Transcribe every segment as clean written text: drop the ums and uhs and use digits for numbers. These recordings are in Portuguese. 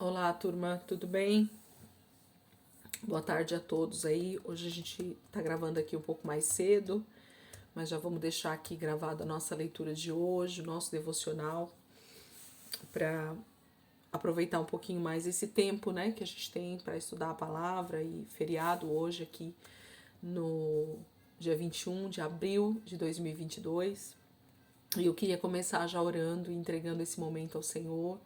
Olá, turma, tudo bem? Boa tarde a todos aí. Hoje a gente tá gravando aqui um pouco mais cedo, mas já vamos deixar aqui gravada a nossa leitura de hoje, o nosso devocional, para aproveitar um pouquinho mais esse tempo, né, que a gente tem para estudar a palavra e feriado hoje aqui no dia 21 de abril de 2022. E eu queria começar já orando e entregando esse momento ao Senhor,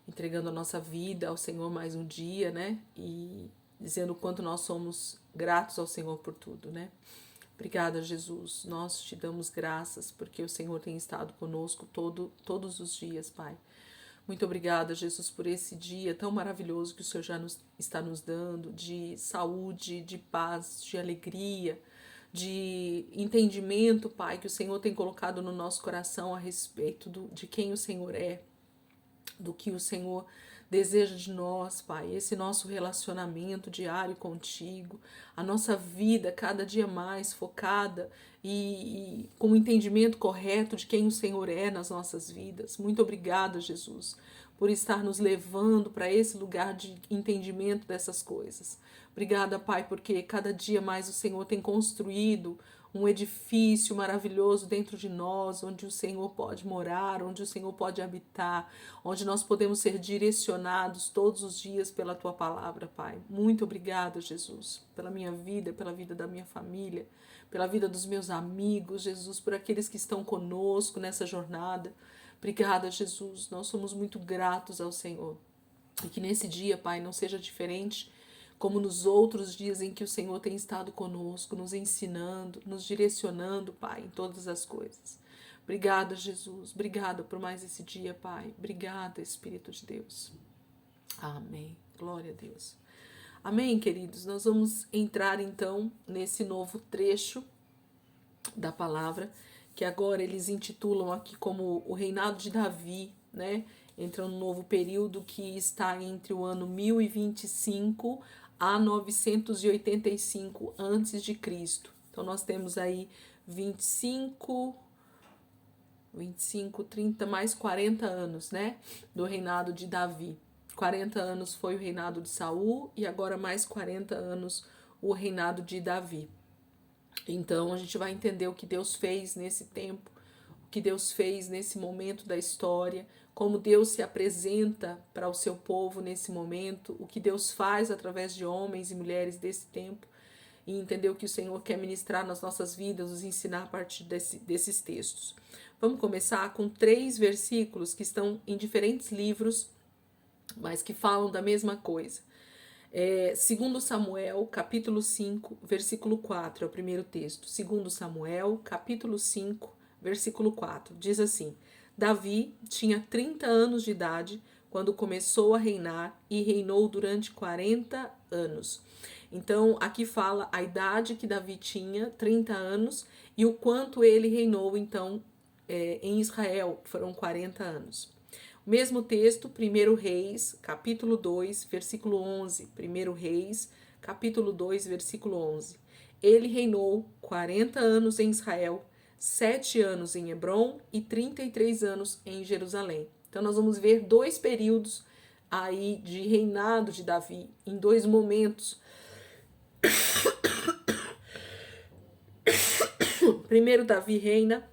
entregando a nossa vida ao Senhor mais um dia, né? E dizendo o quanto nós somos gratos ao Senhor por tudo, né? Obrigada, Jesus. Nós te damos graças porque o Senhor tem estado conosco todos os dias, Pai. Muito obrigada, Jesus, por esse dia tão maravilhoso que o Senhor já está nos dando, de saúde, de paz, de alegria, de entendimento, Pai, que o Senhor tem colocado no nosso coração a respeito de quem o Senhor é, do que o Senhor deseja de nós, Pai, esse nosso relacionamento diário contigo, a nossa vida cada dia mais focada e com o entendimento correto de quem o Senhor é nas nossas vidas. Muito obrigada, Jesus, por estar nos levando para esse lugar de entendimento dessas coisas. Obrigada, Pai, porque cada dia mais o Senhor tem construído um edifício maravilhoso dentro de nós, onde o Senhor pode morar, onde o Senhor pode habitar, onde nós podemos ser direcionados todos os dias pela tua palavra, Pai. Muito obrigada, Jesus, pela minha vida, pela vida da minha família, pela vida dos meus amigos, Jesus, por aqueles que estão conosco nessa jornada. Obrigada, Jesus. Nós somos muito gratos ao Senhor. E que nesse dia, Pai, não seja diferente como nos outros dias em que o Senhor tem estado conosco, nos ensinando, nos direcionando, Pai, em todas as coisas. Obrigada, Jesus. Obrigada por mais esse dia, Pai. Obrigada, Espírito de Deus. Amém. Glória a Deus. Amém, queridos. Nós vamos entrar então nesse novo trecho da palavra, que agora eles intitulam aqui como o reinado de Davi, né? Entra um novo período que está entre o ano 1025 a 985 antes de Cristo. Então nós temos aí 25, 30 mais 40 anos, né, do reinado de Davi. 40 anos foi o reinado de Saul e agora mais 40 anos o reinado de Davi. Então a gente vai entender o que Deus fez nesse tempo, o que Deus fez nesse momento da história, como Deus se apresenta para o seu povo nesse momento, o que Deus faz através de homens e mulheres desse tempo, e entender o que o Senhor quer ministrar nas nossas vidas, nos ensinar a partir desses textos. Vamos começar com 3 versículos que estão em diferentes livros, mas que falam da mesma coisa. Segundo Samuel, capítulo 5, versículo 4, é o primeiro texto. Segundo Samuel, capítulo 5, versículo 4, diz assim: Davi tinha 30 anos de idade quando começou a reinar e reinou durante 40 anos. Então, aqui fala a idade que Davi tinha, 30 anos, e o quanto ele reinou, então, em Israel, foram 40 anos. O mesmo texto, 1 Reis, capítulo 2, versículo 11. 1 Reis, capítulo 2, versículo 11. Ele reinou 40 anos em Israel, 7 anos em Hebrom e 33 anos em Jerusalém. Então nós vamos ver 2 períodos aí de reinado de Davi, em 2 momentos. Primeiro, Davi reina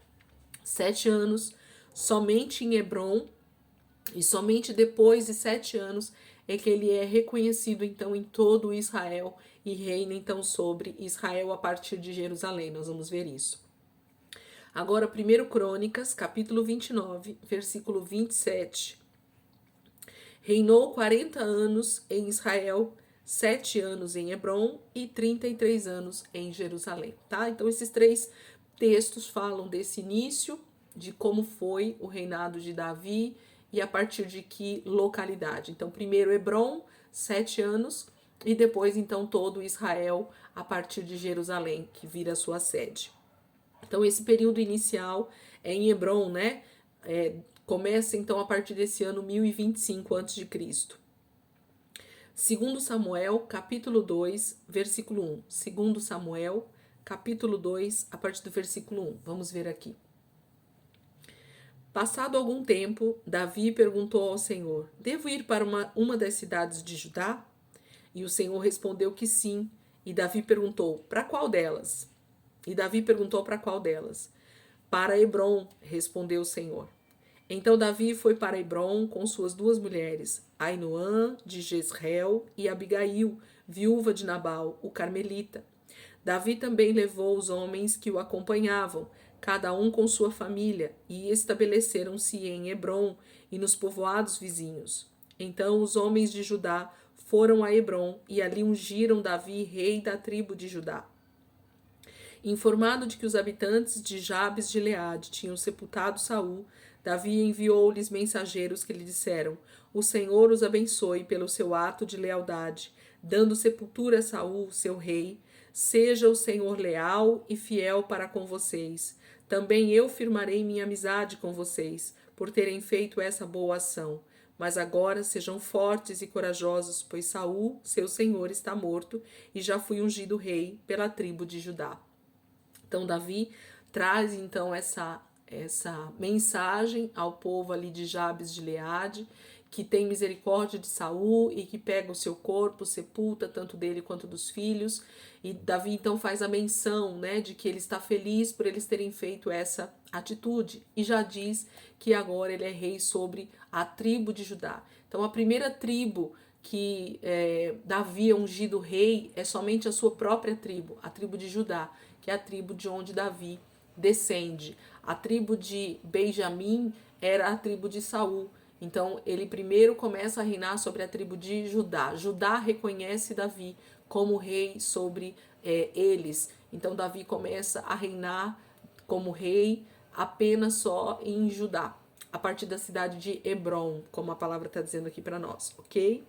7 anos somente em Hebrom, e somente depois de 7 anos é que ele é reconhecido então em todo Israel e reina então sobre Israel a partir de Jerusalém. Nós vamos ver isso. Agora, 1 Crônicas, capítulo 29, versículo 27. Reinou 40 anos em Israel, 7 anos em Hebrom e 33 anos em Jerusalém, tá? Então esses 3 textos falam desse início, de como foi o reinado de Davi e a partir de que localidade. Então, primeiro Hebrom, 7 anos, e depois, então, todo Israel a partir de Jerusalém, que vira sua sede. Então, esse período inicial é em Hebrom, né? Começa, então, a partir desse ano 1025 a.C. Segundo Samuel, capítulo 2, versículo 1. Segundo Samuel, capítulo 2, a partir do versículo 1. Vamos ver aqui. Passado algum tempo, Davi perguntou ao Senhor: Devo ir para uma das cidades de Judá? E o Senhor respondeu que sim. E Davi perguntou: Para qual delas? E Davi perguntou para qual delas? Para Hebrom, respondeu o Senhor. Então Davi foi para Hebrom com suas duas mulheres, Ainoã de Jezreel e Abigail, viúva de Nabal, o carmelita. Davi também levou os homens que o acompanhavam, cada um com sua família, e estabeleceram-se em Hebrom e nos povoados vizinhos. Então os homens de Judá foram a Hebrom e ali ungiram Davi rei da tribo de Judá. Informado de que os habitantes de Jabes de Gileade tinham sepultado Saul, Davi enviou-lhes mensageiros que lhe disseram: O Senhor os abençoe pelo seu ato de lealdade, dando sepultura a Saul, seu rei. Seja o Senhor leal e fiel para com vocês. Também eu firmarei minha amizade com vocês, por terem feito essa boa ação. Mas agora sejam fortes e corajosos, pois Saul, seu senhor, está morto, e já fui ungido rei pela tribo de Judá. Então Davi traz então essa mensagem ao povo ali de Jabes de Gileade, que tem misericórdia de Saul e que pega o seu corpo, sepulta tanto dele quanto dos filhos. E Davi então faz a menção, né, de que ele está feliz por eles terem feito essa atitude e já diz que agora ele é rei sobre a tribo de Judá. Então a primeira tribo que Davi é ungido rei é somente a sua própria tribo, a tribo de Judá, que é a tribo de onde Davi descende. A tribo de Benjamim era a tribo de Saul. Então ele primeiro começa a reinar sobre a tribo de Judá. Judá reconhece Davi como rei sobre eles. Então Davi começa a reinar como rei apenas só em Judá, a partir da cidade de Hebrom, como a palavra está dizendo aqui para nós, ok?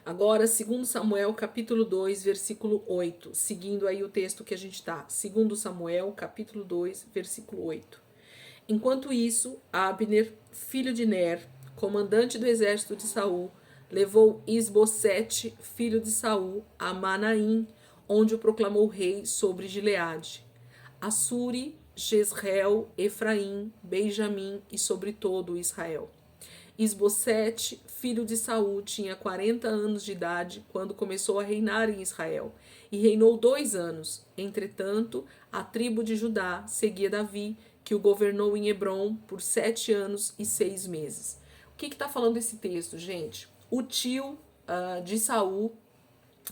Agora, 2 Samuel, capítulo 2, versículo 8, seguindo aí o texto que a gente está. 2 Samuel, capítulo 2, versículo 8. Enquanto isso, Abner, filho de Ner, comandante do exército de Saul, levou Isbosete, filho de Saul, a Manaim, onde o proclamou rei sobre Gileade. Assuri, Jezreel, Efraim, Benjamim e sobre todo Israel. Isbosete, filho de Saul, tinha 40 anos de idade quando começou a reinar em Israel, e reinou 2 anos. Entretanto, a tribo de Judá seguia Davi, que o governou em Hebrom por 7 anos e 6 meses. O que está falando esse texto, gente? O tio de Saul,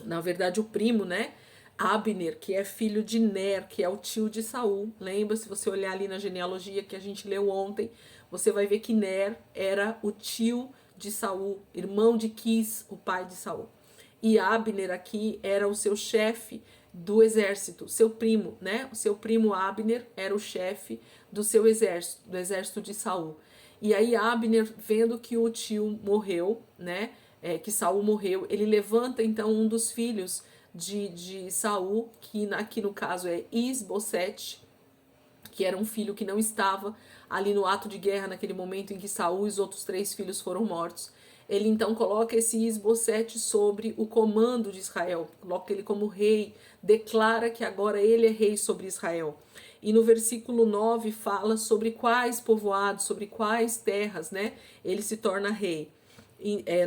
na verdade o primo, né? Abner, que é filho de Ner, que é o tio de Saul. Lembra, se você olhar ali na genealogia que a gente leu ontem, você vai ver que Ner era o tio de Saul, irmão de Quis, o pai de Saul. E Abner aqui era o seu chefe do exército, seu primo, né? O seu primo Abner era o chefe do seu exército, do exército de Saul. E aí Abner, vendo que o tio morreu, né? Que Saul morreu, ele levanta então um dos filhos de Saul, que aqui no caso é Isbosete, que era um filho que não estava ali no ato de guerra naquele momento em que Saul e os outros 3 filhos foram mortos. Ele então coloca esse Isbosete sobre o comando de Israel, coloca ele como rei, declara que agora ele é rei sobre Israel. E no versículo 9 fala sobre quais povoados, sobre quais terras, né, ele se torna rei.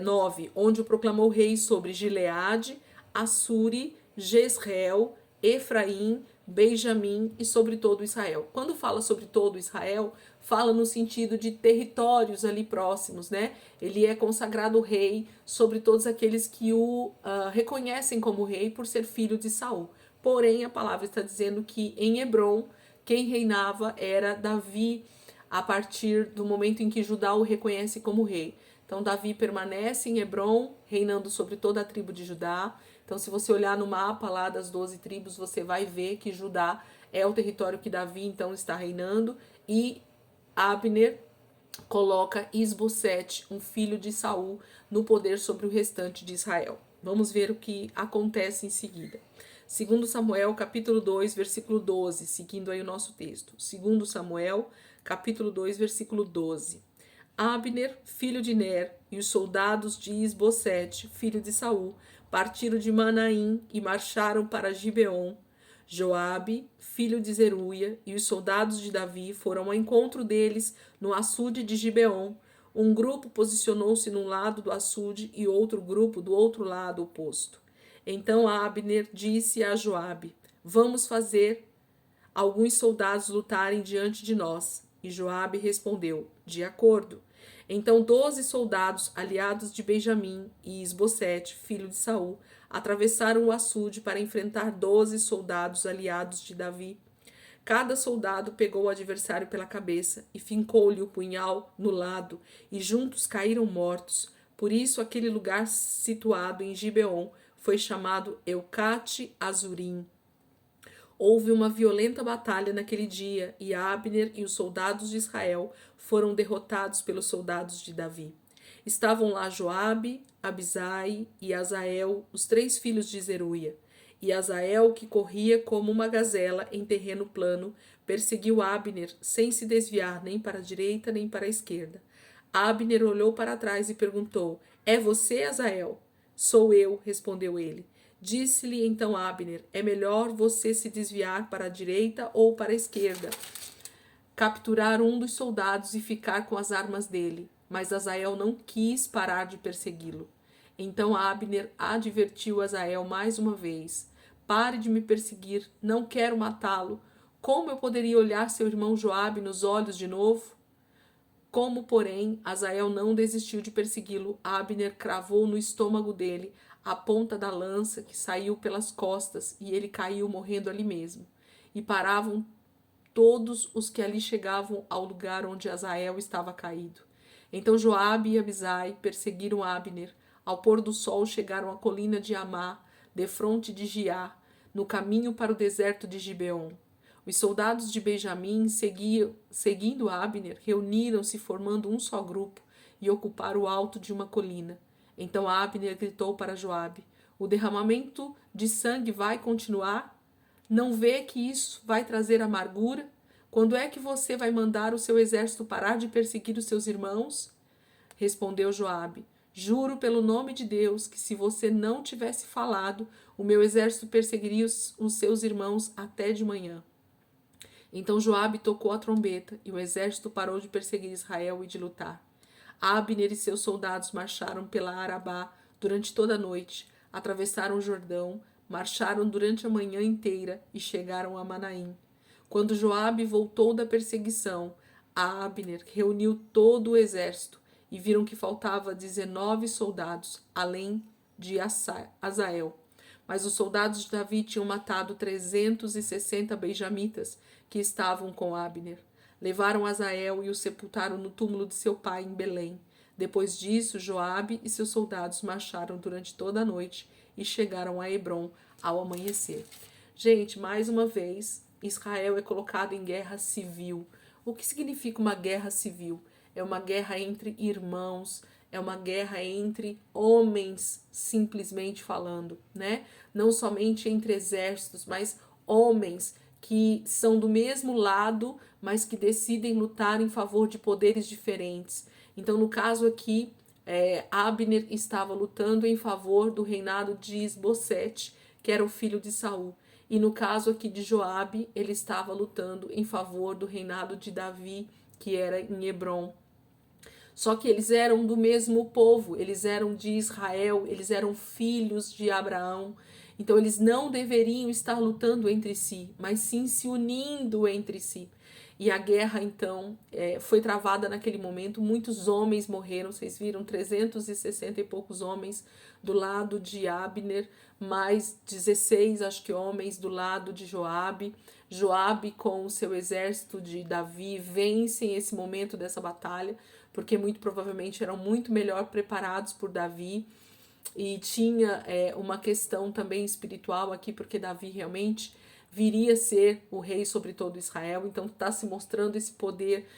9, onde o proclamou rei sobre Gileade, Assuri, Jezreel, Efraim, Benjamim e sobre todo Israel. Quando fala sobre todo Israel, fala no sentido de territórios ali próximos, né? Ele é consagrado rei sobre todos aqueles que o reconhecem como rei por ser filho de Saul. Porém, a palavra está dizendo que em Hebrom, quem reinava era Davi, a partir do momento em que Judá o reconhece como rei. Então, Davi permanece em Hebrom, reinando sobre toda a tribo de Judá. Então, se você olhar no mapa lá das 12 tribos, você vai ver que Judá é o território que Davi, então, está reinando. E Abner coloca Isbosete, um filho de Saul, no poder sobre o restante de Israel. Vamos ver o que acontece em seguida. 2 Samuel, capítulo 2, versículo 12, seguindo aí o nosso texto. 2 Samuel, capítulo 2, versículo 12. Abner, filho de Ner, e os soldados de Isbosete, filho de Saul, partiram de Manaim e marcharam para Gibeon. Joabe, filho de Zeruia, e os soldados de Davi foram ao encontro deles no açude de Gibeon. Um grupo posicionou-se num lado do açude e outro grupo do outro lado oposto. Então Abner disse a Joabe: Vamos fazer alguns soldados lutarem diante de nós. E Joabe respondeu: De acordo. Então 12 soldados aliados de Benjamim e Isbosete, filho de Saul, atravessaram o açude para enfrentar 12 soldados aliados de Davi. Cada soldado pegou o adversário pela cabeça e fincou-lhe o punhal no lado, e juntos caíram mortos. Por isso aquele lugar situado em Gibeon foi chamado Eucate Azurim. Houve uma violenta batalha naquele dia, e Abner e os soldados de Israel foram derrotados pelos soldados de Davi. Estavam lá Joabe, Abisai e Azael, os 3 filhos de Zeruia. E Azael, que corria como uma gazela em terreno plano, perseguiu Abner sem se desviar nem para a direita nem para a esquerda. Abner olhou para trás e perguntou: É você, Azael? Sou eu, respondeu ele. Disse-lhe então Abner: É melhor você se desviar para a direita ou para a esquerda, capturar um dos soldados e ficar com as armas dele. Mas Azael não quis parar de persegui-lo. Então Abner advertiu Azael mais uma vez: Pare de me perseguir, não quero matá-lo. Como eu poderia olhar seu irmão Joabe nos olhos de novo? Como, porém, Azael não desistiu de persegui-lo, Abner cravou no estômago dele a ponta da lança que saiu pelas costas, e ele caiu morrendo ali mesmo. E paravam todos os que ali chegavam ao lugar onde Azael estava caído. Então Joabe e Abisai perseguiram Abner. Ao pôr do sol chegaram à colina de Amá, defronte de Giá, no caminho para o deserto de Gibeon. Os soldados de Benjamim, seguindo Abner, reuniram-se formando um só grupo e ocuparam o alto de uma colina. Então Abner gritou para Joabe: O derramamento de sangue vai continuar? Não vê que isso vai trazer amargura? Quando é que você vai mandar o seu exército parar de perseguir os seus irmãos? Respondeu Joabe: Juro pelo nome de Deus que se você não tivesse falado, o meu exército perseguiria os seus irmãos até de manhã. Então Joabe tocou a trombeta, e o exército parou de perseguir Israel e de lutar. Abner e seus soldados marcharam pela Arabá durante toda a noite, atravessaram o Jordão, marcharam durante a manhã inteira e chegaram a Manaim. Quando Joabe voltou da perseguição, Abner reuniu todo o exército, e viram que faltava 19 soldados, além de Azael. Mas os soldados de Davi tinham matado 360 benjamitas que estavam com Abner. Levaram Azael e o sepultaram no túmulo de seu pai em Belém. Depois disso, Joabe e seus soldados marcharam durante toda a noite e chegaram a Hebrom ao amanhecer. Gente, mais uma vez, Israel é colocado em guerra civil. O que significa uma guerra civil? É uma guerra entre irmãos, é uma guerra entre homens, simplesmente falando, né? Não somente entre exércitos, mas homens que são do mesmo lado, mas que decidem lutar em favor de poderes diferentes. Então, no caso aqui, Abner estava lutando em favor do reinado de Isbosete, que era o filho de Saul. E no caso aqui de Joabe, ele estava lutando em favor do reinado de Davi, que era em Hebrom. Só que eles eram do mesmo povo, eles eram de Israel, eles eram filhos de Abraão. Então eles não deveriam estar lutando entre si, mas sim se unindo entre si. E a guerra, então, foi travada naquele momento. Muitos homens morreram, vocês viram, 360 e poucos homens do lado de Abner, mais 16, acho que homens do lado de Joabe. Joabe com o seu exército de Davi vencem esse momento dessa batalha, porque muito provavelmente eram muito melhor preparados por Davi. E tinha uma questão também espiritual aqui, porque Davi realmente viria a ser o rei sobre todo Israel. Então está se mostrando esse poder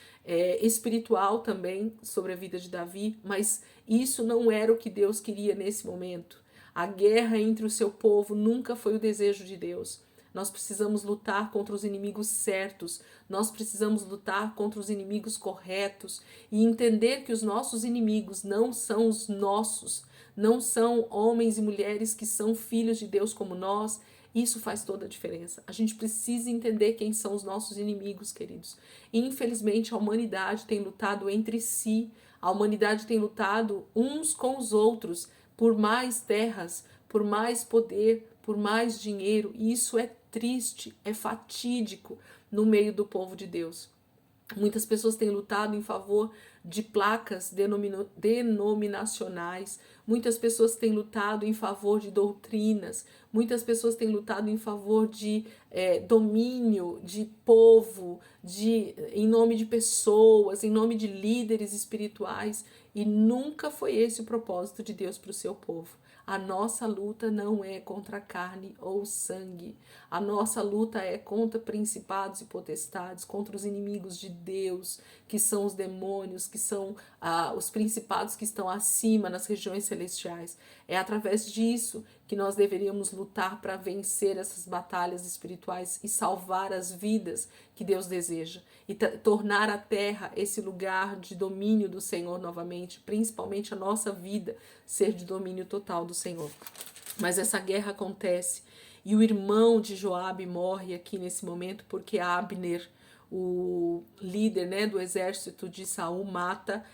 espiritual também sobre a vida de Davi, mas isso não era o que Deus queria nesse momento. A guerra entre o seu povo nunca foi o desejo de Deus. Nós precisamos lutar contra os inimigos certos, nós precisamos lutar contra os inimigos corretos e entender que os nossos inimigos não são os nossos, não são homens e mulheres que são filhos de Deus como nós Isso faz toda a diferença. A gente precisa entender quem são os nossos inimigos, queridos. Infelizmente, a humanidade tem lutado entre si, a humanidade tem lutado uns com os outros por mais terras, por mais poder, por mais dinheiro, e isso é triste, é fatídico no meio do povo de Deus. Muitas pessoas têm lutado em favor de placas denominacionais, muitas pessoas têm lutado em favor de doutrinas, muitas pessoas têm lutado em favor de domínio de povo, em nome de pessoas, em nome de líderes espirituais, e nunca foi esse o propósito de Deus para o seu povo. A nossa luta não é contra carne ou sangue. A nossa luta é contra principados e potestades, contra os inimigos de Deus, que são os demônios, que são os principados que estão acima nas regiões celestiais. É através disso que nós deveríamos lutar para vencer essas batalhas espirituais e salvar as vidas que Deus deseja e tornar a terra esse lugar de domínio do Senhor novamente, principalmente a nossa vida ser de domínio total do Senhor. Mas essa guerra acontece e o irmão de Joabe morre aqui nesse momento porque Abner, o líder, né, do exército de Saul, mata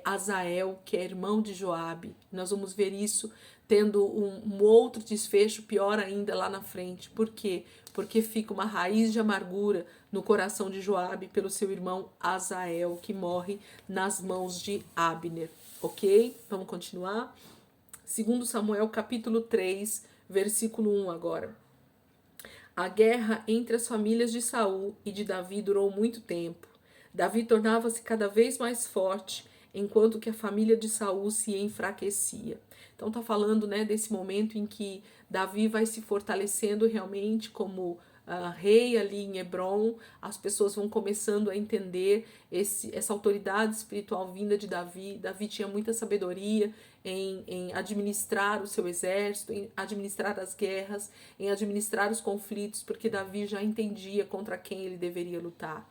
Azael, que é irmão de Joabe. Nós vamos ver isso tendo um outro desfecho pior ainda lá na frente. Por quê? Porque fica uma raiz de amargura no coração de Joabe pelo seu irmão Azael, que morre nas mãos de Abner. Ok? Vamos continuar? 2 Samuel capítulo 3, versículo 1 agora. A guerra entre as famílias de Saul e de Davi durou muito tempo. Davi tornava-se cada vez mais forte, enquanto que a família de Saul se enfraquecia. Então tá falando, né, desse momento em que Davi vai se fortalecendo realmente como rei ali em Hebron. As pessoas vão começando a entender essa autoridade espiritual vinda de Davi. Davi tinha muita sabedoria em administrar o seu exército, em administrar as guerras, em administrar os conflitos, porque Davi já entendia contra quem ele deveria lutar.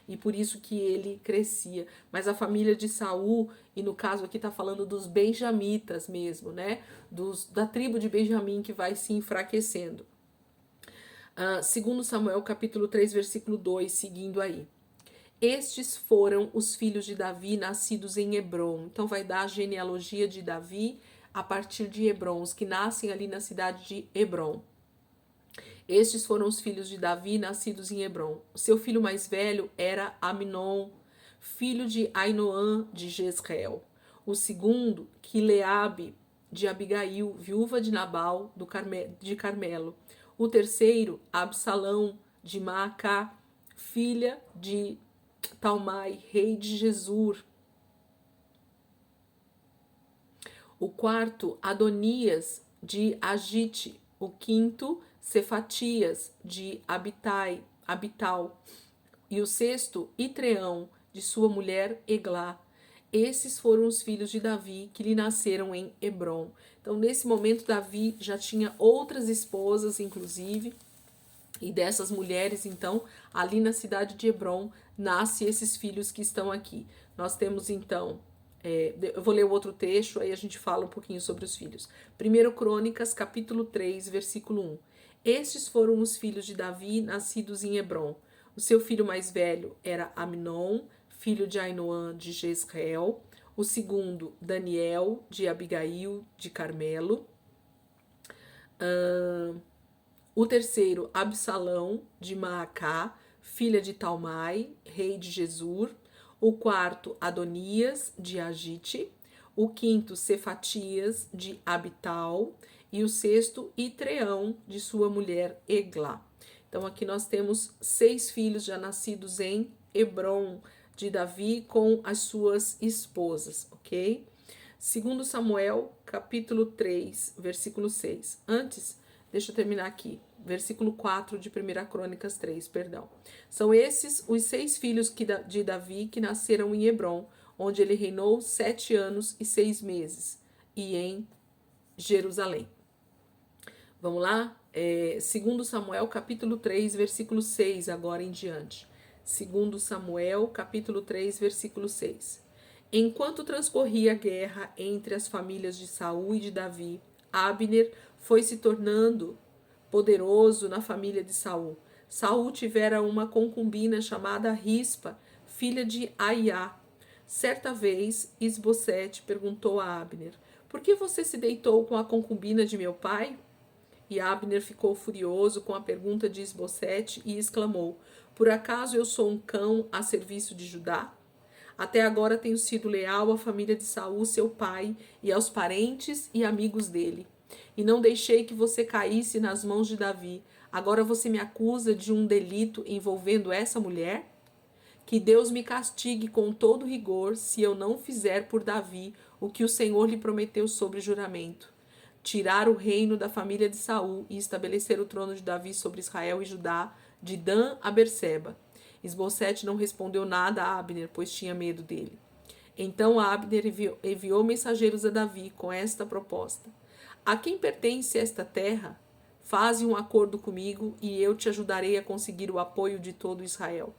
E por isso que ele crescia. Mas a família de Saul, e no caso aqui está falando dos benjamitas mesmo, né? Da tribo de Benjamim, que vai se enfraquecendo. 2 Samuel capítulo 3, versículo 2, seguindo aí. Estes foram os filhos de Davi nascidos em Hebron. Então vai dar a genealogia de Davi a partir de Hebron, os que nascem ali na cidade de Hebron. Estes foram os filhos de Davi nascidos em Hebron. O seu filho mais velho era Amnon, filho de Ainoã de Jezreel. O segundo, Quileabe de Abigail, viúva de Nabal de Carmelo. O terceiro, Absalão de Maacá, filha de Talmai, rei de Gesur. O quarto, Adonias de Agite. O quinto, Cefatias de Abital. E o sexto, Itreão de sua mulher Eglá. Esses foram os filhos de Davi que lhe nasceram em Hebron. Então, nesse momento, Davi já tinha outras esposas, inclusive, e dessas mulheres, então, ali na cidade de Hebron, nascem esses filhos que estão aqui. Nós temos, então, eu vou ler o outro texto, aí a gente fala um pouquinho sobre os filhos. 1 Crônicas, capítulo 3, versículo 1. Estes foram os filhos de Davi, nascidos em Hebron. O seu filho mais velho era Amnon, filho de Ainoã de Jezreel. O segundo, Daniel, de Abigail, de Carmelo. O terceiro, Absalão, de Maacá, filha de Talmai, rei de Gesur. O quarto, Adonias, de Agite. O quinto, Cefatias, de Abital. E o sexto, Itreão, de sua mulher Eglá. Então, aqui nós temos 6 filhos já nascidos em Hebron, de Davi com as suas esposas, ok? 2 Samuel, capítulo 3, versículo 6. Antes, deixa eu terminar aqui. Versículo 4 de 1 Crônicas 3, perdão. São esses os 6 filhos de Davi que nasceram em Hebron, onde ele reinou 7 anos e 6 meses, e em Jerusalém. Vamos lá? 2 Samuel, capítulo 3, versículo 6, agora em diante. 2 Samuel, capítulo 3, versículo 6. Enquanto transcorria a guerra entre as famílias de Saul e de Davi, Abner foi se tornando poderoso na família de Saul. Saul tivera uma concubina chamada Rispa, filha de Aiá. Certa vez, Isbosete perguntou a Abner: por que você se deitou com a concubina de meu pai? E Abner ficou furioso com a pergunta de Isbosete e exclamou: por acaso eu sou um cão a serviço de Judá? Até agora tenho sido leal à família de Saul, seu pai, e aos parentes e amigos dele. E não deixei que você caísse nas mãos de Davi. Agora você me acusa de um delito envolvendo essa mulher? Que Deus me castigue com todo rigor se eu não fizer por Davi o que o Senhor lhe prometeu sobre juramento: tirar o reino da família de Saul e estabelecer o trono de Davi sobre Israel e Judá, de Dan a Berseba. Isbosete não respondeu nada a Abner, pois tinha medo dele. Então Abner enviou mensageiros a Davi com esta proposta: a quem pertence esta terra? Faze um acordo comigo e eu te ajudarei a conseguir o apoio de todo Israel.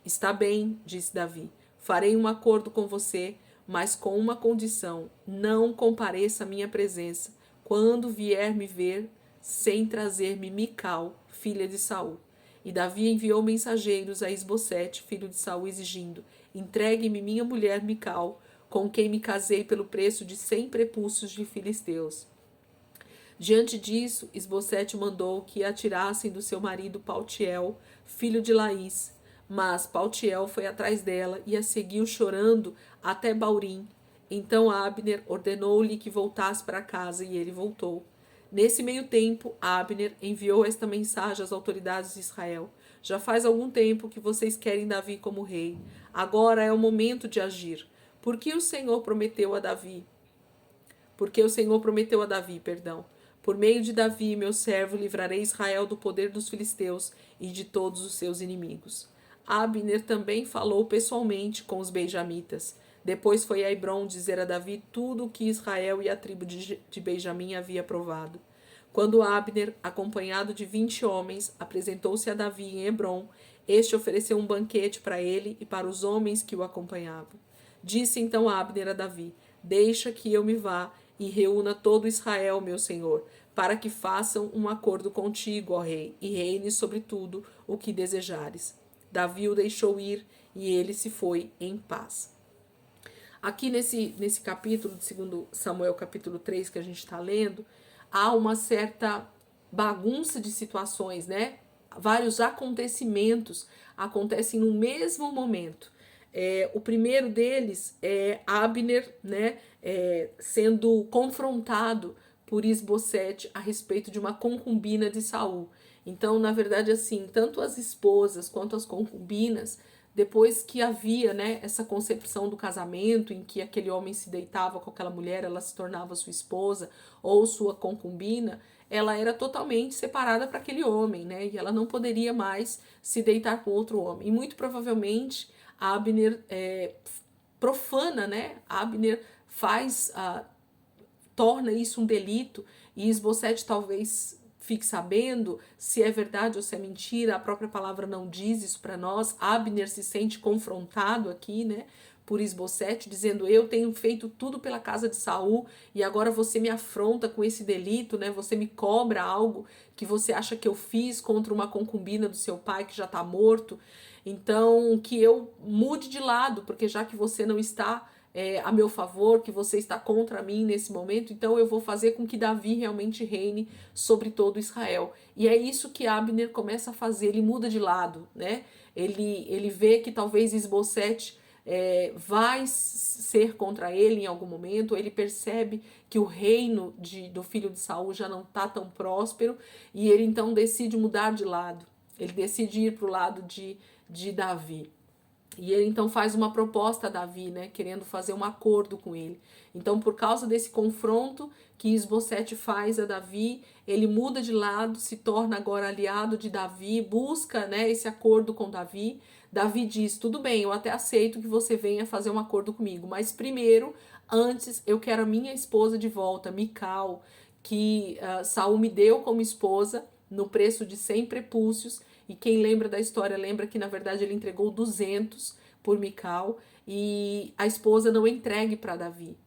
Está bem, disse Davi, farei um acordo com você, mas com uma condição: não compareça à minha presença quando vier me ver sem trazer-me Mical, filha de Saul. E Davi enviou mensageiros a Isbosete, filho de Saul, exigindo: entregue-me minha mulher Mical, com quem me casei pelo preço de 100 prepúcios de filisteus. Diante disso, Isbosete mandou que a tirassem do seu marido Paltiel, filho de Laís. Mas Paltiel foi atrás dela e a seguiu chorando até Baurim. Então Abner ordenou-lhe que voltasse para casa e ele voltou. Nesse meio tempo, Abner enviou esta mensagem às autoridades de Israel: já faz algum tempo que vocês querem Davi como rei. Agora é o momento de agir. Porque o Senhor prometeu a Davi, por meio de Davi, meu servo, livrarei Israel do poder dos filisteus e de todos os seus inimigos. Abner também falou pessoalmente com os benjamitas. Depois foi a Hebrom dizer a Davi tudo o que Israel e a tribo de Benjamim havia aprovado. Quando Abner, acompanhado de 20 homens, apresentou-se a Davi em Hebrom, este ofereceu um banquete para ele e para os homens que o acompanhavam. Disse então Abner a Davi: deixa que eu me vá e reúna todo Israel, meu senhor, para que façam um acordo contigo, ó rei, e reine sobre tudo o que desejares. Davi o deixou ir e ele se foi em paz. Aqui nesse capítulo de 2 Samuel, capítulo 3, que a gente está lendo, há uma certa bagunça de situações, né? Vários acontecimentos acontecem no mesmo momento. O primeiro deles é Abner, né, sendo confrontado por Isbosete a respeito de uma concubina de Saul. Então, na verdade, assim, tanto as esposas quanto as concubinas, depois que havia, né, essa concepção do casamento, em que aquele homem se deitava com aquela mulher, ela se tornava sua esposa ou sua concubina, ela era totalmente separada para aquele homem, né, e ela não poderia mais se deitar com outro homem. E muito provavelmente Abner profana, né? Abner torna isso um delito, e Isbosete talvez fique sabendo se é verdade ou se é mentira. A própria palavra não diz isso para nós. Abner se sente confrontado aqui, né, por Isbosete, dizendo: eu tenho feito tudo pela casa de Saul e agora você me afronta com esse delito, né? Você me cobra algo que você acha que eu fiz contra uma concubina do seu pai que já está morto. Então, que eu mude de lado, porque já que você não está a meu favor, que você está contra mim nesse momento, então eu vou fazer com que Davi realmente reine sobre todo Israel. E é isso que Abner começa a fazer, ele muda de lado, né? Ele vê que talvez Isbosete vai ser contra ele em algum momento, ele percebe que o reino do filho de Saul já não está tão próspero, e ele então decide mudar de lado, ele decide ir para o lado de Davi. E ele então faz uma proposta a Davi, né, querendo fazer um acordo com ele. Então, por causa desse confronto que Isbosete faz a Davi, ele muda de lado, se torna agora aliado de Davi, busca, né, esse acordo com Davi. Davi diz: tudo bem, eu até aceito que você venha fazer um acordo comigo, mas primeiro, antes, eu quero a minha esposa de volta, Mical, que Saul me deu como esposa no preço de 100 prepúcios. E quem lembra da história lembra que, na verdade, ele entregou 200 por Mical, e a esposa não é entregue para Davi.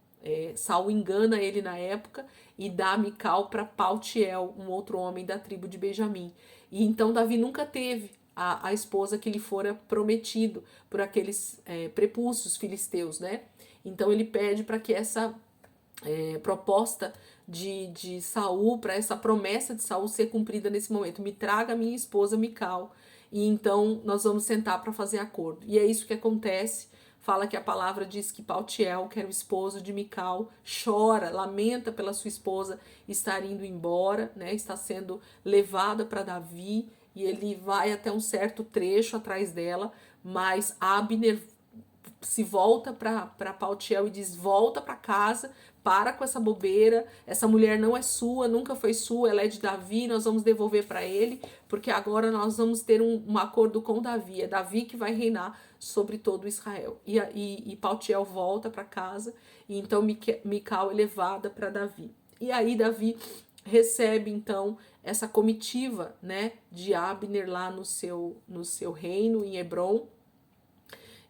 Saul engana ele na época e dá Mical para Paltiel, um outro homem da tribo de Benjamim. E então Davi nunca teve a esposa que lhe fora prometido por aqueles prepúcios filisteus, né? Então ele pede para que essa proposta de Saul, para essa promessa de Saul ser cumprida nesse momento. Me traga minha esposa Mical, e então nós vamos sentar para fazer acordo. E é isso que acontece. Fala que a palavra diz que Paltiel, que era o esposo de Mical, chora, lamenta pela sua esposa estar indo embora, né? Está sendo levada para Davi, e ele vai até um certo trecho atrás dela, mas Abner se volta para Paltiel e diz: volta para casa, para com essa bobeira, essa mulher não é sua, nunca foi sua, ela é de Davi, nós vamos devolver para ele, porque agora nós vamos ter um acordo com Davi, é Davi que vai reinar sobre todo Israel. E Paltiel volta para casa, e então Mical é levada para Davi. E aí Davi recebe então essa comitiva, né, de Abner lá no seu reino em Hebrom,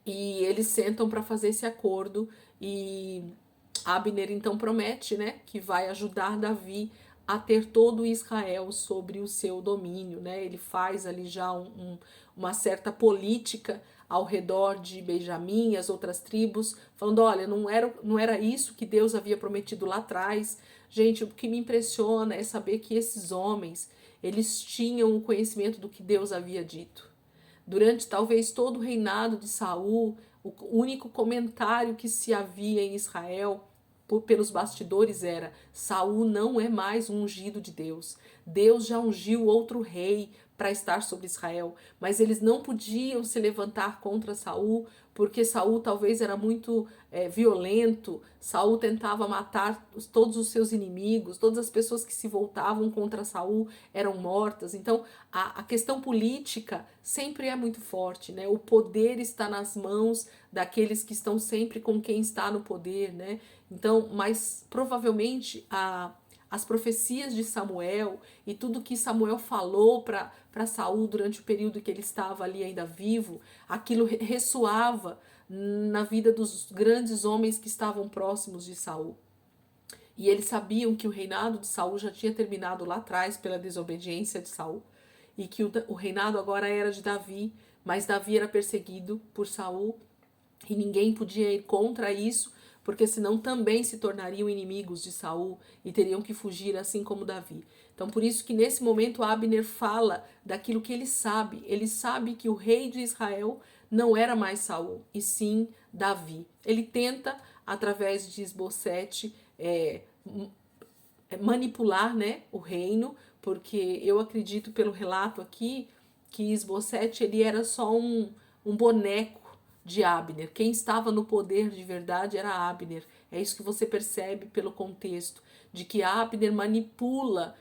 e eles sentam para fazer esse acordo, e Abner então promete, né, que vai ajudar Davi a ter todo Israel sobre o seu domínio, né? Ele faz ali já uma certa política ao redor de Benjamim e as outras tribos, falando: olha, não era isso que Deus havia prometido lá atrás. Gente, o que me impressiona é saber que esses homens, eles tinham o conhecimento do que Deus havia dito. Durante talvez todo o reinado de Saul, o único comentário que se havia em Israel pelos bastidores era: Saul não é mais um ungido de Deus. Deus já ungiu outro rei para estar sobre Israel, mas eles não podiam se levantar contra Saul, porque Saul talvez era muito violento. Saul tentava matar todos os seus inimigos, todas as pessoas que se voltavam contra Saul eram mortas. Então a questão política sempre é muito forte, né? O poder está nas mãos daqueles que estão sempre com quem está no poder, né? Então, mas provavelmente as profecias de Samuel e tudo que Samuel falou para Saul durante o período que ele estava ali ainda vivo, aquilo ressoava na vida dos grandes homens que estavam próximos de Saul. E eles sabiam que o reinado de Saul já tinha terminado lá atrás pela desobediência de Saul, e que o reinado agora era de Davi, mas Davi era perseguido por Saul e ninguém podia ir contra isso, porque senão também se tornariam inimigos de Saul e teriam que fugir assim como Davi. Então por isso que nesse momento Abner fala daquilo que ele sabe. Ele sabe que o rei de Israel não era mais Saul, e sim Davi. Ele tenta, através de Isbosete, manipular, né, o reino, porque eu acredito pelo relato aqui que Isbosete ele era só um boneco de Abner. Quem estava no poder de verdade era Abner. É isso que você percebe pelo contexto, de que Abner manipula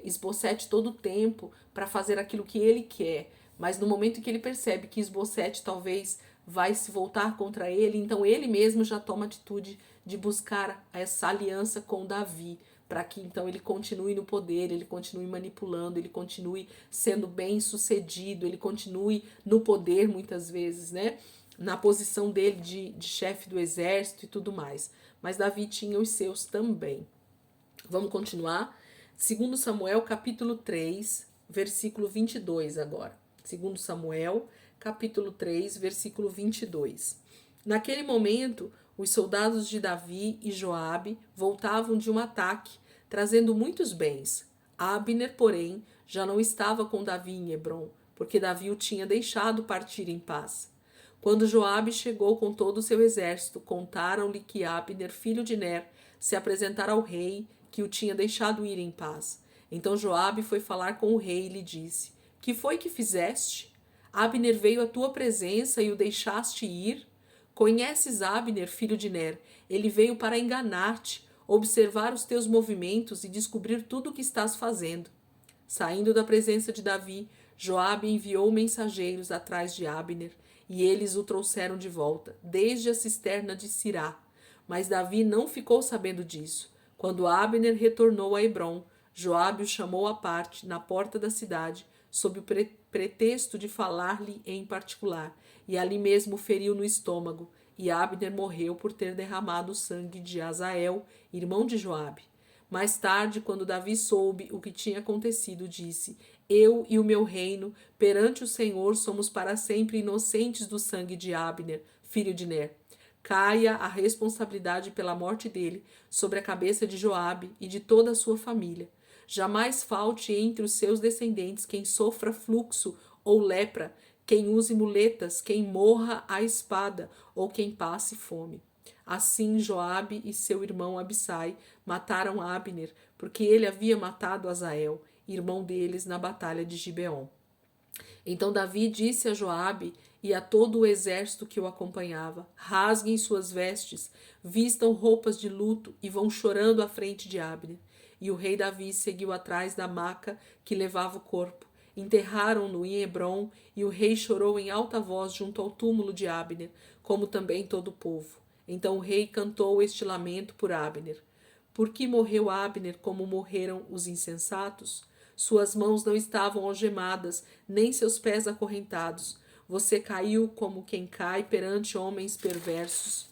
Isbosete todo o tempo para fazer aquilo que ele quer. Mas no momento em que ele percebe que Isbosete talvez vai se voltar contra ele, então ele mesmo já toma atitude de buscar essa aliança com Davi, para que então ele continue no poder, ele continue manipulando, ele continue sendo bem sucedido, ele continue no poder muitas vezes, né? Na posição dele de chefe do exército e tudo mais. Mas Davi tinha os seus também. Vamos continuar? 2 Samuel capítulo 3, versículo 22 agora. 2 Samuel capítulo 3, versículo 22. Naquele momento, os soldados de Davi e Joabe voltavam de um ataque, trazendo muitos bens. Abner, porém, já não estava com Davi em Hebrom, porque Davi o tinha deixado partir em paz. Quando Joabe chegou com todo o seu exército, contaram-lhe que Abner, filho de Ner, se apresentara ao rei, que o tinha deixado ir em paz. Então Joabe foi falar com o rei e lhe disse: Que foi que fizeste? Abner veio à tua presença e o deixaste ir? Conheces Abner, filho de Ner? Ele veio para enganar-te, observar os teus movimentos e descobrir tudo o que estás fazendo. Saindo da presença de Davi, Joabe enviou mensageiros atrás de Abner, e eles o trouxeram de volta, desde a cisterna de Sirá. Mas Davi não ficou sabendo disso. Quando Abner retornou a Hebrom, Joabe o chamou à parte, na porta da cidade, sob o pretexto de falar-lhe em particular, e ali mesmo o feriu no estômago, e Abner morreu por ter derramado o sangue de Asael, irmão de Joabe. Mais tarde, quando Davi soube o que tinha acontecido, disse: Eu e o meu reino, perante o Senhor, somos para sempre inocentes do sangue de Abner, filho de Ner. Caia a responsabilidade pela morte dele sobre a cabeça de Joabe e de toda a sua família. Jamais falte entre os seus descendentes quem sofra fluxo ou lepra, quem use muletas, quem morra à espada ou quem passe fome. Assim Joabe e seu irmão Abissai mataram Abner, porque ele havia matado Asael, irmão deles, na batalha de Gibeon. Então Davi disse a Joabe e a todo o exército que o acompanhava: Rasguem suas vestes, vistam roupas de luto e vão chorando à frente de Abner. E o rei Davi seguiu atrás da maca que levava o corpo. Enterraram-no em Hebrom, e o rei chorou em alta voz junto ao túmulo de Abner, como também todo o povo. Então o rei cantou este lamento por Abner: Por que morreu Abner como morreram os insensatos? Suas mãos não estavam algemadas, nem seus pés acorrentados. Você caiu como quem cai perante homens perversos.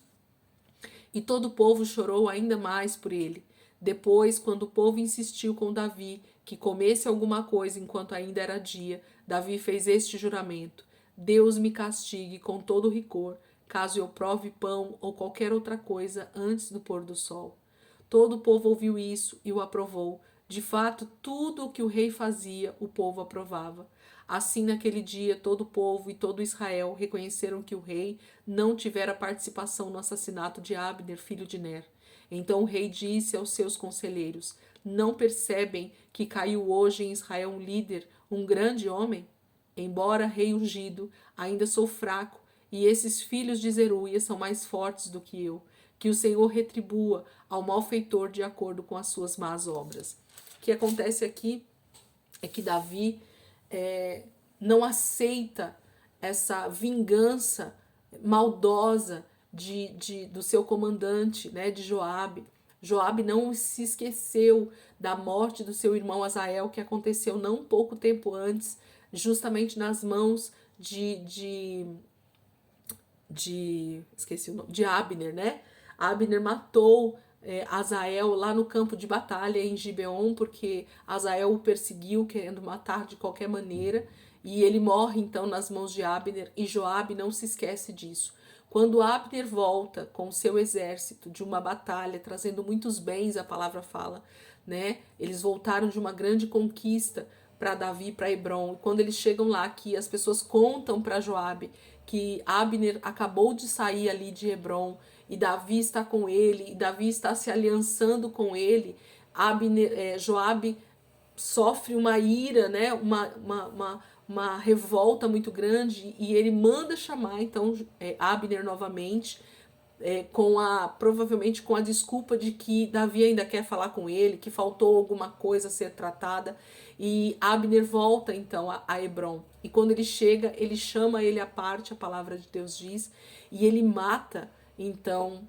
E todo o povo chorou ainda mais por ele. Depois, quando o povo insistiu com Davi que comesse alguma coisa enquanto ainda era dia, Davi fez este juramento: Deus me castigue com todo rigor, caso eu prove pão ou qualquer outra coisa antes do pôr do sol. Todo o povo ouviu isso e o aprovou. De fato, tudo o que o rei fazia, o povo aprovava. Assim, naquele dia, todo o povo e todo Israel reconheceram que o rei não tivera participação no assassinato de Abner, filho de Ner. Então o rei disse aos seus conselheiros: Não percebem que caiu hoje em Israel um líder, um grande homem? Embora rei ungido, ainda sou fraco, e esses filhos de Zeruia são mais fortes do que eu. Que o Senhor retribua ao malfeitor de acordo com as suas más obras. O que acontece aqui é que Davi não aceita essa vingança maldosa do seu comandante, né, de Joabe. Joabe não se esqueceu da morte do seu irmão Asael, que aconteceu não pouco tempo antes, justamente nas mãos esqueci o nome, de Abner, né? Abner matou Asael lá no campo de batalha em Gibeon, porque Asael o perseguiu, querendo matar de qualquer maneira, e ele morre então nas mãos de Abner, e Joabe não se esquece disso. Quando Abner volta com o seu exército de uma batalha, trazendo muitos bens, a palavra fala, né? Eles voltaram de uma grande conquista para Davi, para Hebrom. E quando eles chegam lá, que as pessoas contam para Joabe que Abner acabou de sair ali de Hebrom e Davi está com ele, e Davi está se aliançando com ele, Joabe sofre uma ira, né? Uma revolta muito grande, e ele manda chamar então Abner novamente, provavelmente com a desculpa de que Davi ainda quer falar com ele, que faltou alguma coisa a ser tratada, e Abner volta então a Hebrom. E quando ele chega, ele chama ele à parte, a palavra de Deus diz, e ele mata então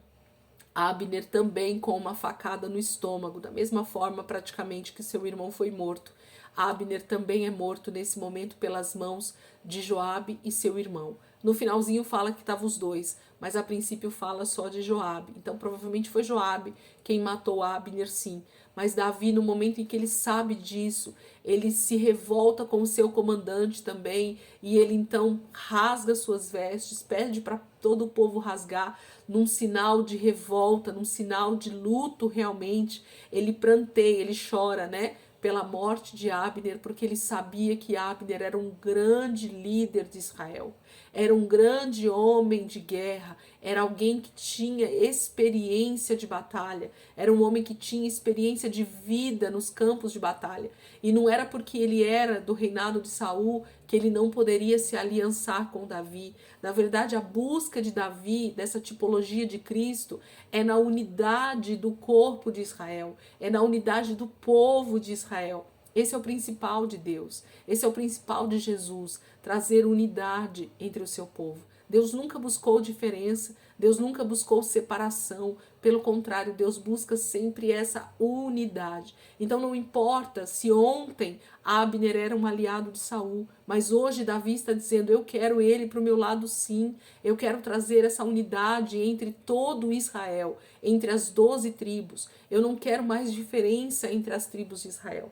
Abner também com uma facada no estômago, da mesma forma praticamente que seu irmão foi morto. Abner também é morto nesse momento pelas mãos de Joabe e seu irmão. No finalzinho fala que estavam os dois, mas a princípio fala só de Joabe. Então provavelmente foi Joabe quem matou Abner, sim. Mas Davi, no momento em que ele sabe disso, ele se revolta com o seu comandante também, e ele então rasga suas vestes, pede para todo o povo rasgar, num sinal de revolta, num sinal de luto realmente. Ele pranteia, ele chora, né? Pela morte de Abner, porque ele sabia que Abner era um grande líder de Israel, era um grande homem de guerra, era alguém que tinha experiência de batalha, era um homem que tinha experiência de vida nos campos de batalha. E não era porque ele era do reinado de Saul que ele não poderia se aliançar com Davi. Na verdade, a busca de Davi, dessa tipologia de Cristo, é na unidade do corpo de Israel, é na unidade do povo de Israel. Esse é o principal de Deus, esse é o principal de Jesus, trazer unidade entre o seu povo. Deus nunca buscou diferença, Deus nunca buscou separação, pelo contrário, Deus busca sempre essa unidade. Então não importa se ontem Abner era um aliado de Saul, mas hoje Davi está dizendo, eu quero ele para o meu lado sim, eu quero trazer essa unidade entre todo Israel, entre as 12 tribos. Eu não quero mais diferença entre as tribos de Israel.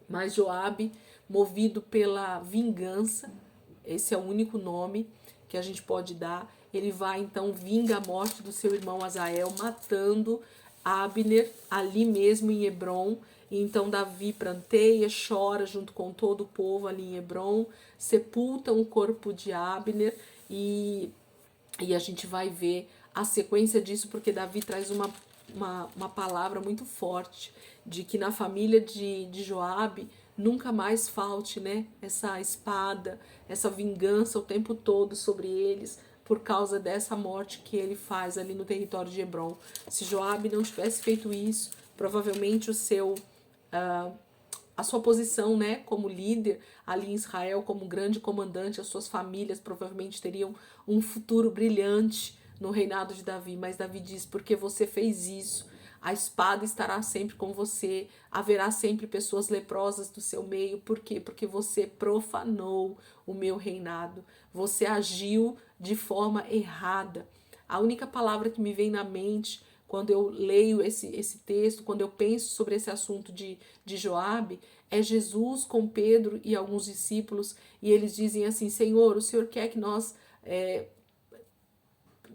Mas Joabe, movido pela vingança, esse é o único nome que a gente pode dar, ele vai então vinga a morte do seu irmão Azael, matando Abner ali mesmo em Hebron. E então Davi pranteia, chora junto com todo o povo ali em Hebron, sepultam o corpo de Abner e a gente vai ver a sequência disso, porque Davi traz uma palavra muito forte de que na família de Joabe nunca mais falte, né, essa espada, essa vingança o tempo todo sobre eles, por causa dessa morte que ele faz ali no território de Hebron. Se Joabe não tivesse feito isso, provavelmente a sua posição, né, como líder ali em Israel, como grande comandante, as suas famílias provavelmente teriam um futuro brilhante no reinado de Davi. Mas Davi diz, porque você fez isso, a espada estará sempre com você, haverá sempre pessoas leprosas do seu meio. Por quê? Porque você profanou o meu reinado, você agiu de forma errada. A única palavra que me vem na mente quando eu leio esse texto, quando eu penso sobre esse assunto de Joabe, é Jesus com Pedro e alguns discípulos, e eles dizem assim, Senhor, o Senhor quer que nós,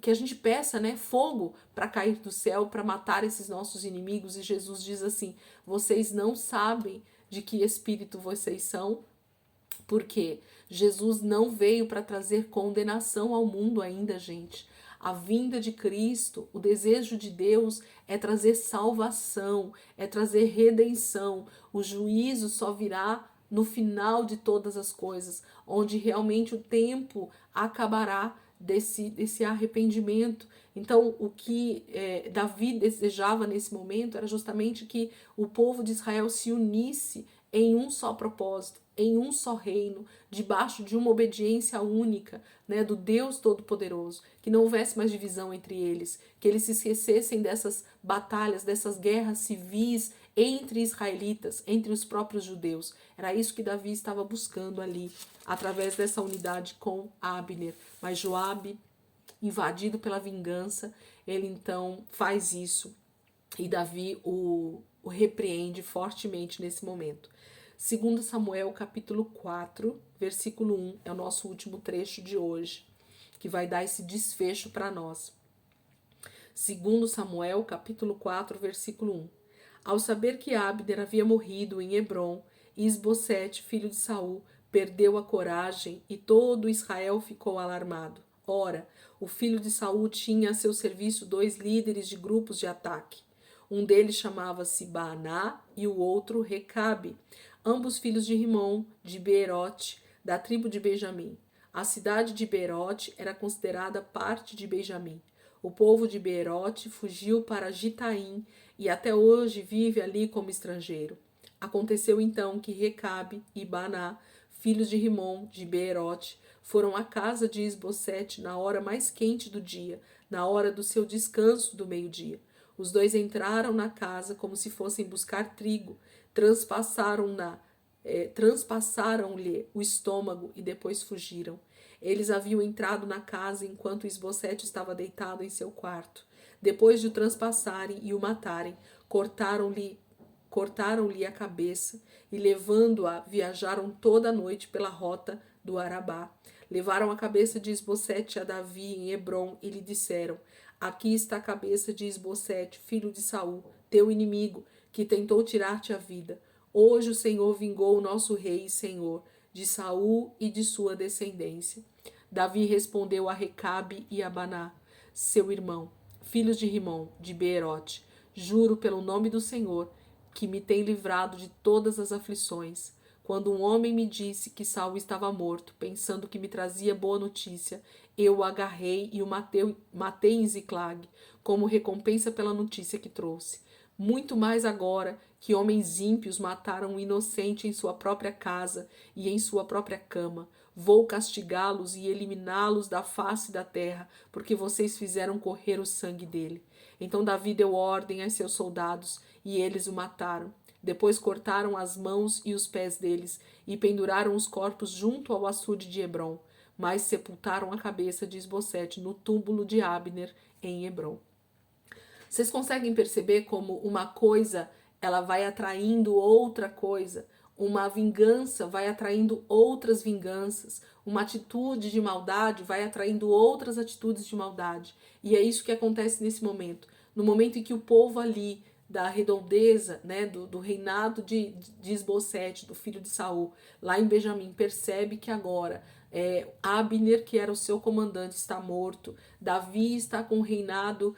que a gente peça, né, fogo para cair do céu, para matar esses nossos inimigos, e Jesus diz assim, vocês não sabem de que espírito vocês são, porque Jesus não veio para trazer condenação ao mundo ainda, gente. A vinda de Cristo, o desejo de Deus é trazer salvação, é trazer redenção. O juízo só virá no final de todas as coisas, onde realmente o tempo acabará desse arrependimento. Então, o que Davi desejava nesse momento era justamente que o povo de Israel se unisse em um só propósito, em um só reino, debaixo de uma obediência única, né, do Deus Todo-Poderoso, que não houvesse mais divisão entre eles, que eles se esquecessem dessas batalhas, dessas guerras civis entre israelitas, entre os próprios judeus. Era isso que Davi estava buscando ali, através dessa unidade com Abner. Mas Joabe, invadido pela vingança, ele então faz isso e Davi o repreende fortemente nesse momento. 2 Samuel capítulo 4, versículo 1, é o nosso último trecho de hoje, que vai dar esse desfecho para nós. 2 Samuel capítulo 4, versículo 1. Ao saber que Abner havia morrido em Hebron, Isbosete, filho de Saul, perdeu a coragem e todo Israel ficou alarmado. Ora, o filho de Saul tinha a seu serviço 2 líderes de grupos de ataque. Um deles chamava-se Baaná e o outro Recabe, ambos filhos de Rimom, de Beerote, da tribo de Benjamim. A cidade de Beerote era considerada parte de Benjamim. O povo de Beerote fugiu para Gitaim e até hoje vive ali como estrangeiro. Aconteceu então que Recabe e Baaná, filhos de Rimom, de Beerote, foram à casa de Isbosete na hora mais quente do dia, na hora do seu descanso do meio-dia. Os dois entraram na casa como se fossem buscar trigo, transpassaram-lhe o estômago e depois fugiram. Eles haviam entrado na casa enquanto Isbosete estava deitado em seu quarto. Depois de o transpassarem e o matarem, cortaram-lhe a cabeça e, levando-a, viajaram toda a noite pela rota do Arabá. Levaram a cabeça de Isbosete a Davi em Hebron e lhe disseram: aqui está a cabeça de Isbosete, filho de Saul, teu inimigo, que tentou tirar-te a vida. Hoje o Senhor vingou o nosso rei e senhor, de Saul e de sua descendência. Davi respondeu a Recabe e a Baná, seu irmão, filhos de Rimom, de Beerote: juro pelo nome do Senhor, que me tem livrado de todas as aflições. Quando um homem me disse que Saul estava morto, pensando que me trazia boa notícia, eu o agarrei e o matei em Ziclag, como recompensa pela notícia que trouxe. Muito mais agora que homens ímpios mataram um inocente em sua própria casa e em sua própria cama. vou castigá-los e eliminá-los da face da terra, porque vocês fizeram correr o sangue dele. Então Davi deu ordem a seus soldados, e eles o mataram. Depois cortaram as mãos e os pés deles, e penduraram os corpos junto ao açude de Hebrom, mas sepultaram a cabeça de Isbosete no túmulo de Abner, em Hebrom. Vocês conseguem perceber como uma coisa ela vai atraindo outra coisa? Uma vingança vai atraindo outras vinganças. Uma atitude de maldade vai atraindo outras atitudes de maldade. E é isso que acontece nesse momento. No momento em que o povo ali da redondeza, né, do reinado de Isbosete, do filho de Saul, lá em Benjamim, percebe que agora Abner, que era o seu comandante, está morto. Davi está com o reinado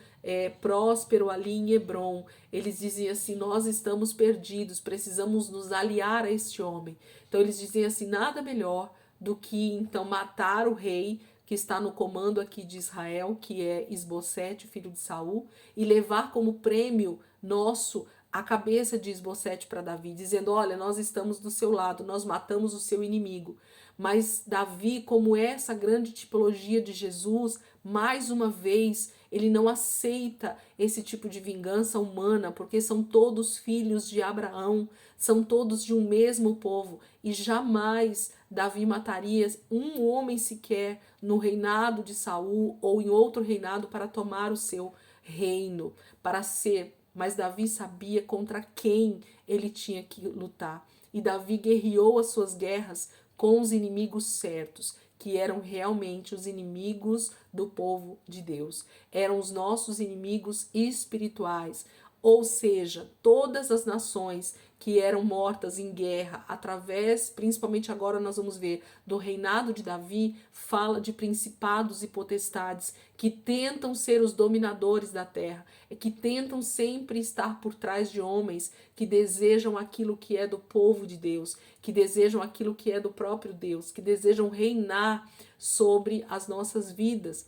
próspero ali em Hebrom. Eles dizem assim: nós estamos perdidos, precisamos nos aliar a este homem. Então eles dizem assim: nada melhor do que então matar o rei que está no comando aqui de Israel, que é Isbosete, filho de Saul, e levar como prêmio nosso a cabeça de Isbosete para Davi, dizendo: olha, nós estamos do seu lado, nós matamos o seu inimigo. Mas Davi, como essa grande tipologia de Jesus, mais uma vez, ele não aceita esse tipo de vingança humana, porque são todos filhos de Abraão, são todos de um mesmo povo, e jamais Davi mataria um homem sequer no reinado de Saul ou em outro reinado para tomar o seu reino, para ser. Mas Davi sabia contra quem ele tinha que lutar. E Davi guerreou as suas guerras com os inimigos certos, que eram realmente os inimigos do povo de Deus. Eram os nossos inimigos espirituais. Ou seja, todas as nações que eram mortas em guerra através, principalmente agora nós vamos ver, do reinado de Davi, fala de principados e potestades que tentam ser os dominadores da terra, que tentam sempre estar por trás de homens que desejam aquilo que é do povo de Deus, que desejam aquilo que é do próprio Deus, que desejam reinar sobre as nossas vidas,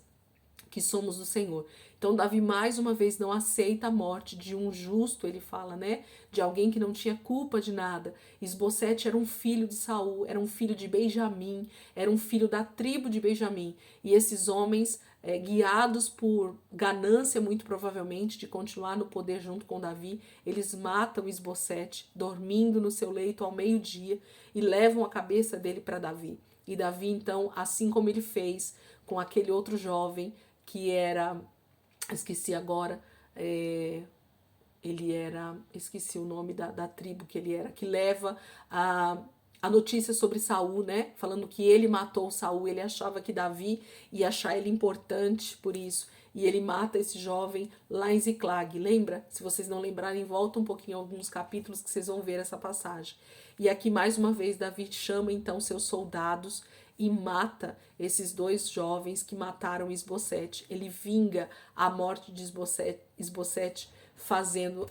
que somos do Senhor. Então Davi mais uma vez não aceita a morte de um justo, ele fala, né? De alguém que não tinha culpa de nada. Isbosete era um filho de Saul, era um filho de Benjamim, era um filho da tribo de Benjamim. E esses homens, guiados por ganância, muito provavelmente, de continuar no poder junto com Davi, eles matam Isbosete, dormindo no seu leito ao meio-dia, e levam a cabeça dele para Davi. E Davi, então, assim como ele fez com aquele outro jovem, que era, esqueci agora, ele era, esqueci o nome da tribo que ele era, que leva a notícia sobre Saul, né? Falando que ele matou Saul, ele achava que Davi ia achar ele importante por isso. E ele mata esse jovem lá em Ziclag. Lembra? Se vocês não lembrarem, volta um pouquinho alguns capítulos que vocês vão ver essa passagem. E aqui, mais uma vez, Davi chama então seus soldados e mata esses dois jovens que mataram Isbosete. Ele vinga a morte de Isbosete fazendo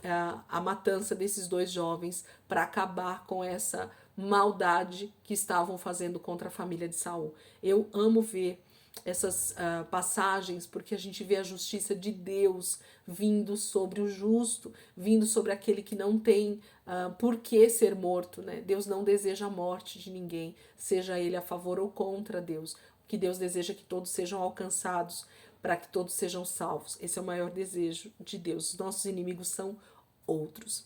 a matança desses dois jovens para acabar com essa maldade que estavam fazendo contra a família de Saul. Eu amo ver essas passagens, porque a gente vê a justiça de Deus vindo sobre o justo, vindo sobre aquele que não tem por que ser morto, né? Deus não deseja a morte de ninguém, seja ele a favor ou contra Deus. O que Deus deseja é que todos sejam alcançados, para que todos sejam salvos. Esse é o maior desejo de Deus. Os nossos inimigos são outros.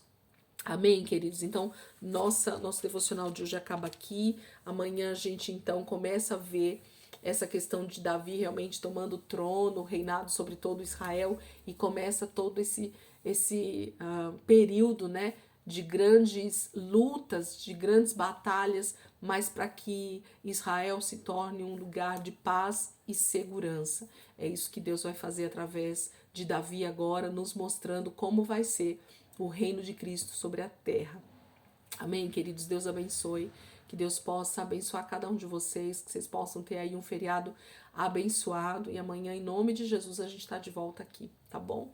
Amém, queridos? Então, nosso devocional de hoje acaba aqui. Amanhã a gente, então, começa a ver essa questão de Davi realmente tomando o trono, o reinado sobre todo Israel, e começa todo esse período, né, de grandes lutas, de grandes batalhas, mas para que Israel se torne um lugar de paz e segurança. É isso que Deus vai fazer através de Davi agora, nos mostrando como vai ser o reino de Cristo sobre a terra. Amém, queridos? Deus abençoe. Que Deus possa abençoar cada um de vocês, que vocês possam ter aí um feriado abençoado. E amanhã, em nome de Jesus, a gente está de volta aqui, tá bom?